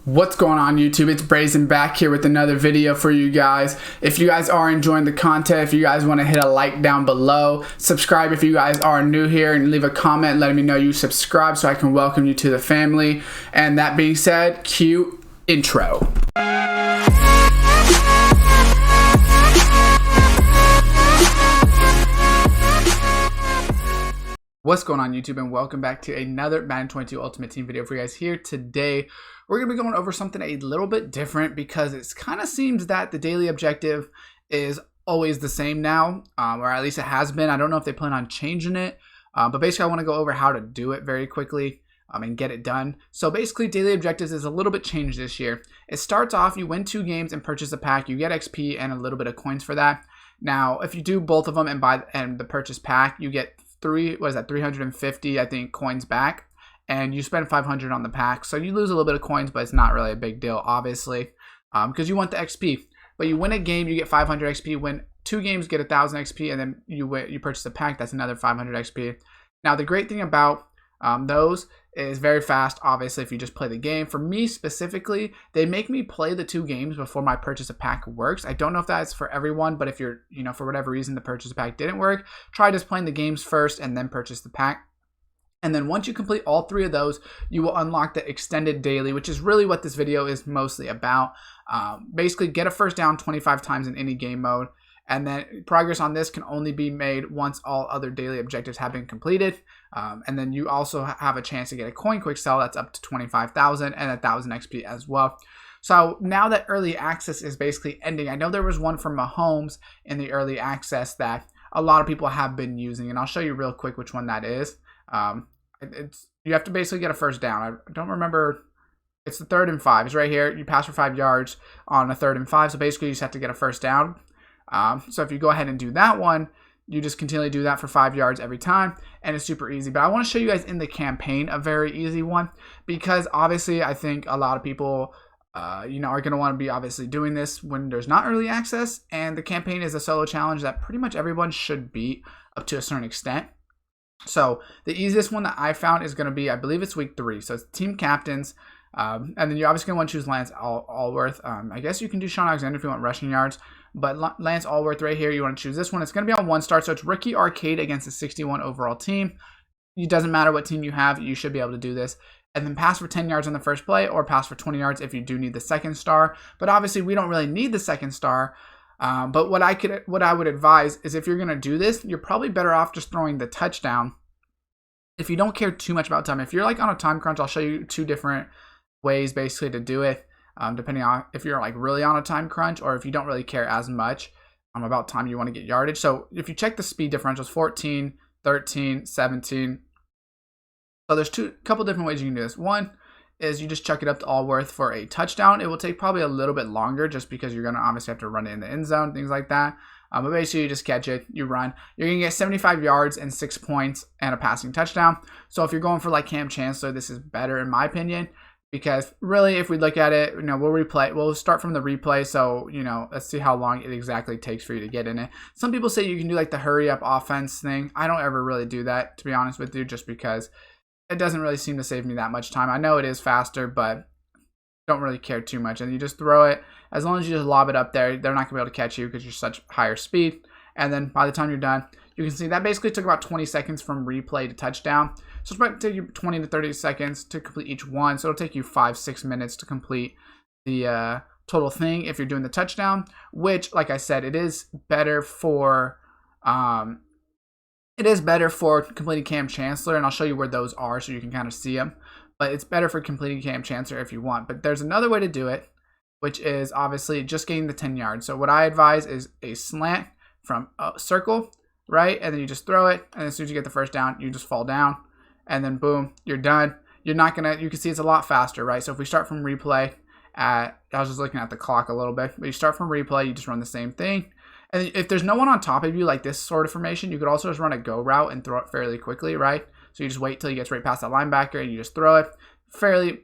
What's going on YouTube? It's Brazen back here with another video for you guys. If you guys are enjoying the content, if you guys want to hit a like down below, subscribe if you guys are new here, and leave a comment letting me know you subscribe so I can welcome you to the family. And that being said, cue intro. What's going on YouTube, and welcome back to another Madden 22 Ultimate Team video for you guys. Here today we're going to be going over something a little bit different because it kind of seems that the daily objective is always the same now, or at least it has been. I don't know if they plan on changing it, but basically I want to go over how to do it very quickly and get it done. So basically daily objectives is a little bit changed this year. It starts off, you win 2 games and purchase a pack, you get XP and a little bit of coins for that. Now if you do both of them and buy the purchase pack, you get 350 I think coins back, and you spend 500 on the pack, so you lose a little bit of coins, but it's not really a big deal obviously, because you want the XP. But you win a game, you get 500 XP. Win 2 games, get 1000 XP, and then you purchase a pack, that's another 500 XP. Now the great thing about those is very fast. Obviously, if you just play the game, for me specifically, they make me play the 2 games before my purchase a pack works. I don't know if that's for everyone, but if you're, for whatever reason the purchase a pack didn't work, try just playing the games first and then purchase the pack. And then once you complete all 3 of those, you will unlock the extended daily, which is really what this video is mostly about. Basically, get a first down 25 times in any game mode. And then progress on this can only be made once all other daily objectives have been completed. And then you also have a chance to get a coin quick sell that's up to 25,000 and 1,000 XP as well. So now that early access is basically ending, I know there was one from Mahomes in the early access that a lot of people have been using, and I'll show you real quick which one that is. You have to basically get a first down. I don't remember. It's the 3rd and 5. It's right here. You pass for 5 yards on a 3rd and 5. So basically you just have to get a first down. So if you go ahead and do that one, you just continually do that for 5 yards every time, and it's super easy. But I want to show you guys in the campaign a very easy one, because obviously I think a lot of people are going to want to be obviously doing this when there's not early access, and the campaign is a solo challenge that pretty much everyone should beat up to a certain extent. So the easiest one that I found is going to be, I believe it's week 3, so it's team captains. And then you're obviously going to want to choose Lance Allworth. I guess you can do Sean Alexander if you want rushing yards, but Lance Allworth right here, you want to choose this one. It's going to be on 1 star, so it's rookie arcade against a 61 overall team. It doesn't matter what team you have, you should be able to do this. And then pass for 10 yards on the first play, or pass for 20 yards if you do need the 2nd star. But obviously we don't really need the 2nd star. But what I would advise is, if you're going to do this, you're probably better off just throwing the touchdown if you don't care too much about time. If you're like on a time crunch, I'll show you 2 different ways basically to do it, depending on if you're like really on a time crunch, or if you don't really care as much about time you want to get yardage. So if you check the speed differentials, 14, 13, 17. So there's couple different ways you can do this. One is you just chuck it up to Allworth for a touchdown. It will take probably a little bit longer just because you're going to obviously have to run it in the end zone, things like that. But basically you just catch it, you run. You're going to get 75 yards and 6 points and a passing touchdown. So if you're going for like Cam Chancellor, this is better in my opinion. Because really, if we look at it, we'll start from the replay. So, let's see how long it exactly takes for you to get in it. Some people say you can do like the hurry up offense thing. I don't ever really do that, to be honest with you, just because it doesn't really seem to save me that much time. I know it is faster, but don't really care too much. And you just throw it. As long as you just lob it up there, they're not going to be able to catch you because you're such higher speed. And then by the time you're done, you can see that basically took about 20 seconds from replay to touchdown. So it's about to take you 20 to 30 seconds to complete each one. So it'll take you 5-6 minutes to complete the total thing if you're doing the touchdown, which, like I said, it is better for completing Cam Chancellor, and I'll show you where those are so you can kind of see them. But it's better for completing Cam Chancellor if you want. But there's another way to do it, which is obviously just getting the 10 yards. So what I advise is a slant from a circle, right? And then you just throw it, and as soon as you get the first down, you just fall down, and then boom, you're done. You can see it's a lot faster, right? So if we start from replay I was just looking at the clock a little bit, but you start from replay, you just run the same thing. And if there's no one on top of you, like this sort of formation, you could also just run a go route and throw it fairly quickly, right? So you just wait till he gets right past that linebacker and you just throw it. Fairly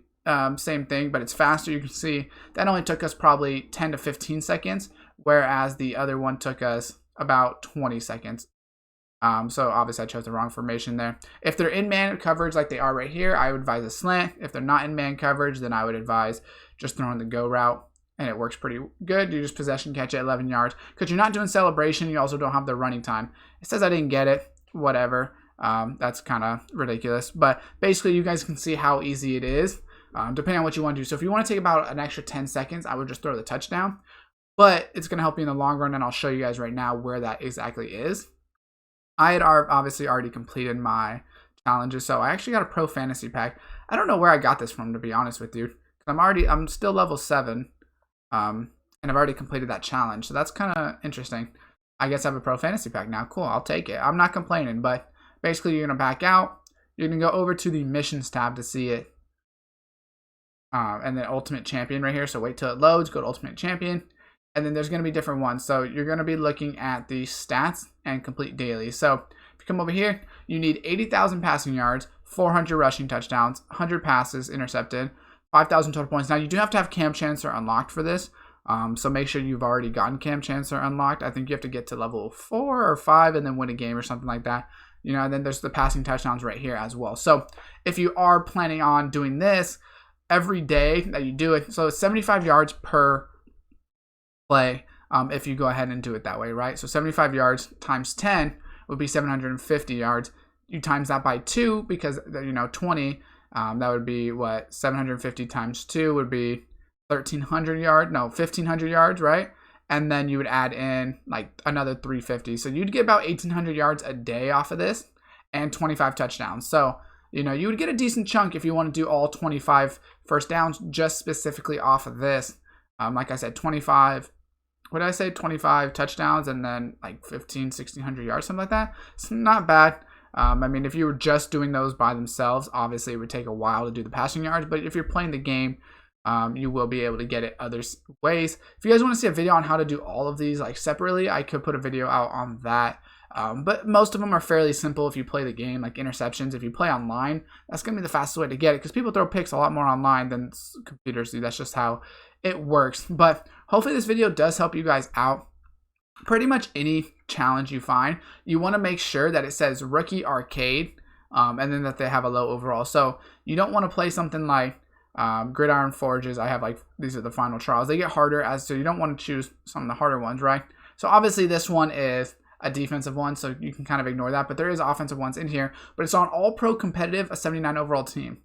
same thing, but it's faster. You can see that only took us probably 10 to 15 seconds, whereas the other one took us about 20 seconds. So obviously I chose the wrong formation there. If they're in man coverage like they are right here, I would advise a slant. If they're not in man coverage, then I would advise just throwing the go route, and it works pretty good. You just possession catch at 11 yards. Because you're not doing celebration, you also don't have the running time. It says I didn't get it. Whatever. That's kind of ridiculous. But basically, you guys can see how easy it is, depending on what you want to do. So if you want to take about an extra 10 seconds, I would just throw the touchdown. But it's going to help you in the long run, and I'll show you guys right now where that exactly is. I had obviously already completed my challenges, so I actually got a pro fantasy pack. I don't know where I got this from, to be honest with you. I'm still level 7, and I've already completed that challenge, so that's kind of interesting. I guess I have a pro fantasy pack now. Cool, I'll take it. I'm not complaining, but basically you're gonna back out. You're gonna go over to the missions tab to see it, and then ultimate champion right here. So wait till it loads. Go to ultimate champion. And then there's going to be different ones. So you're going to be looking at the stats and complete daily. So if you come over here, you need 80,000 passing yards, 400 rushing touchdowns, 100 passes intercepted, 5,000 total points. Now you do have to have Cam Chancellor unlocked for this. So make sure you've already gotten Cam Chancellor unlocked. I think you have to get to level 4 or 5 and then win a game or something like that. You know, and then there's the passing touchdowns right here as well. So if you are planning on doing this every day that you do it, so it's 75 yards per play if you go ahead and do it that way, right? So 75 yards times 10 would be 750 yards. You times that by 2 because, 20, that would be what? 750 times 2 would be 1,500 yards, right? And then you would add in like another 350. So you'd get about 1,800 yards a day off of this and 25 touchdowns. So, you would get a decent chunk if you want to do all 25 first downs just specifically off of this. Like I said, 25 touchdowns and then like 1,600 yards, something like that. It's not bad. I mean, if you were just doing those by themselves, obviously it would take a while to do the passing yards. But if you're playing the game, you will be able to get it other ways. If you guys want to see a video on how to do all of these like separately, I could put a video out on that. But most of them are fairly simple if you play the game, like interceptions. If you play online, that's going to be the fastest way to get it because people throw picks a lot more online than computers do. That's just how it works. But hopefully this video does help you guys out. Pretty much any challenge you find, you want to make sure that it says Rookie Arcade, and then that they have a low overall. So you don't want to play something like Gridiron Forges. I have like, these are the final trials. They get harder, so you don't want to choose some of the harder ones, right? So obviously this one is a defensive one, so you can kind of ignore that. But there is offensive ones in here. But it's on all pro competitive, a 79 overall team.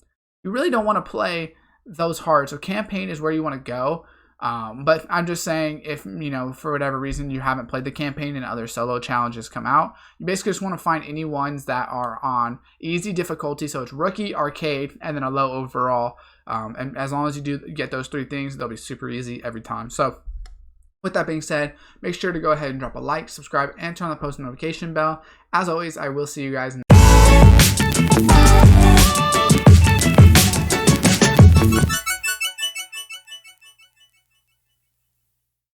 You really don't want to play those hard. So campaign is where you want to go. But I'm just saying, if for whatever reason you haven't played the campaign and other solo challenges come out, you basically just want to find any ones that are on easy difficulty. So it's Rookie, Arcade, and then a low overall. And as long as you do get those 3 things, they'll be super easy every time. So with that being said, make sure to go ahead and drop a like, subscribe, and turn on the post notification bell. As always, I will see you guys in